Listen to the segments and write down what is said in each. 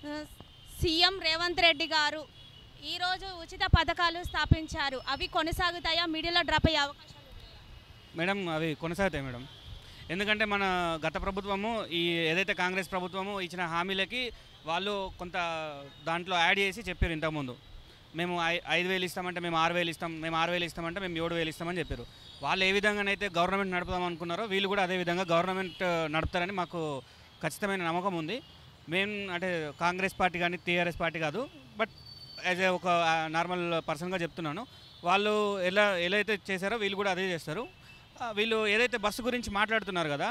ఆహ్, సీఎం రేవంత్ రెడ్డి గారు ఈరోజు ఉచిత పథకాలు స్థాపించారు. అవి కొనసాగుతాయా? మిడిల్‌లో డ్రాప్ అయ్యే అవకాశాలున్నాయా? మేడం అవి కొనసాగుతాయి మేడం. ఎందుకంటే మన గత ప్రభుత్వము ఈ ఏదైతే కాంగ్రెస్ ప్రభుత్వము ఇచ్చిన హామీలకి వాళ్ళు కొంత దాంట్లో యాడ్ చేసి చెప్పారు ఇంతకుముందు. మేము 5,000 ఇస్తామంటే మేము 6,000 ఇస్తాం, మేము 6,000 ఇస్తామంటే మేము 7,000 ఇస్తామని చెప్పారు. వాళ్ళు ఏ విధంగానైతే గవర్నమెంట్ నడుపుదాం అనుకున్నారో వీళ్ళు కూడా అదే విధంగా గవర్నమెంట్ నడుపుతారని మాకు ఖచ్చితమైన నమ్మకం ఉంది. మేము అంటే కాంగ్రెస్ పార్టీ కానీ టీఆర్ఎస్ పార్టీ కాదు, బట్ యాజ్ ఏ ఒక నార్మల్ పర్సన్గా చెప్తున్నాను. వాళ్ళు ఎలా అయితే చేశారో వీళ్ళు కూడా అదే చేస్తారు. వీళ్ళు ఏదైతే బస్సు గురించి మాట్లాడుతున్నారు కదా,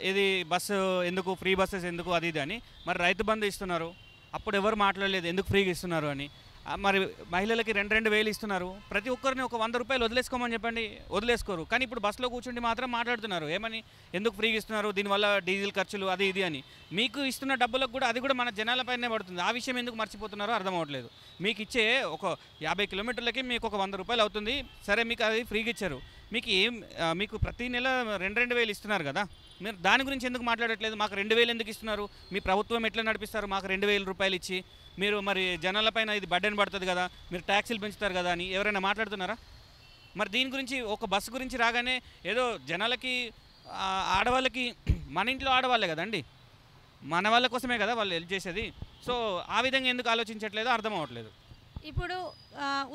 ఇది బస్సు ఎందుకు, ఫ్రీ బస్సెస్ ఎందుకు, అది ఇది అని. మరి రైతు బంధు ఇస్తున్నారు, అప్పుడు ఎవరు మాట్లాడలేదు ఎందుకు ఫ్రీగా ఇస్తున్నారు అని. మరి మహిళలకి 2,000 ఇస్తున్నారు, ప్రతి ఒక్కరిని ఒక 100 రూపాయలు వదిలేసుకోమని చెప్పండి, వదిలేసుకోరు. కానీ ఇప్పుడు బస్సులో కూర్చుండి మాత్రం మాట్లాడుతున్నారు ఏమని, ఎందుకు ఫ్రీగా ఇస్తున్నారు, దీనివల్ల డీజిల్ ఖర్చులు అది ఇది అని. మీకు ఇస్తున్న డబ్బులకు కూడా అది కూడా మన జనాలపైనే పడుతుంది. ఆ విషయం ఎందుకు మర్చిపోతున్నారో అర్థం అవ్వట్లేదు. మీకు ఇచ్చే ఒక 50 కిలోమీటర్లకి మీకు ఒక 100 రూపాయలు అవుతుంది, సరే మీకు అది ఫ్రీగా ఇచ్చారు. మీకు ప్రతి నెల 2,000 ఇస్తున్నారు కదా, మీరు దాని గురించి ఎందుకు మాట్లాడట్లేదు? మాకు 2,000 ఎందుకు ఇస్తున్నారు? మీ ప్రభుత్వం ఎట్లా నడిపిస్తారు మాకు 2,000 రూపాయలు ఇచ్చి? మీరు మరి జనాలపైన ఇది బర్డెన్ పడుతుంది కదా, మీరు ట్యాక్సీలు పెంచుతారు కదా అని ఎవరైనా మాట్లాడుతున్నారా? మరి దీని గురించి ఒక బస్సు గురించి రాగానే ఏదో జనాలకి ఆడవాళ్ళకి మన ఇంట్లో ఆడవాళ్ళే కదండి, మన వాళ్ళ కోసమే కదా వాళ్ళు హెల్ప్ చేసేది. సో ఆ విధంగా ఎందుకు ఆలోచించట్లేదో అర్థం అవ్వట్లేదు. ఇప్పుడు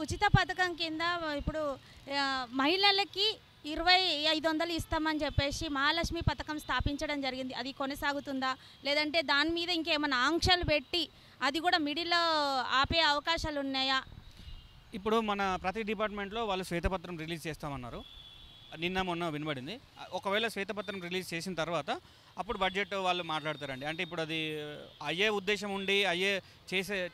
ఉచిత పథకం కింద ఇప్పుడు మహిళలకి 2,500 ఇస్తామని చెప్పేసి మహాలక్ష్మి పథకం స్థాపించడం జరిగింది. అది కొనసాగుతుందా? లేదంటే దాని మీద ఇంకేమైనా ఆంక్షలు పెట్టి అది కూడా మిడిల్‌లో ఆపే అవకాశాలు ఉన్నాయా? ఇప్పుడు మన ప్రతి డిపార్ట్మెంట్లో వాళ్ళు శ్వేతపత్రం రిలీజ్ చేస్తామన్నారు, నిన్న మొన్న వినబడింది. ఒకవేళ శ్వేతపత్రం రిలీజ్ చేసిన తర్వాత అప్పుడు బడ్జెట్ వాళ్ళు మాట్లాడతారండి. అంటే ఇప్పుడు అది అయ్యే ఉద్దేశం ఉండి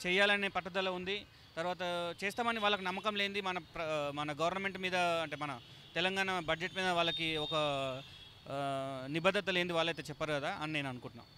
చేయాలనే పట్టుదల ఉంది, తర్వాత చేస్తామని వాళ్ళకి నమ్మకం లేనిది మన గవర్నమెంట్ మీద, అంటే మన తెలంగాణ బడ్జెట్ మీద వాళ్ళకి ఒక నిబద్ధత లేనిది వాళ్ళైతే చెప్పరు కదా అని నేను అనుకుంటున్నాను.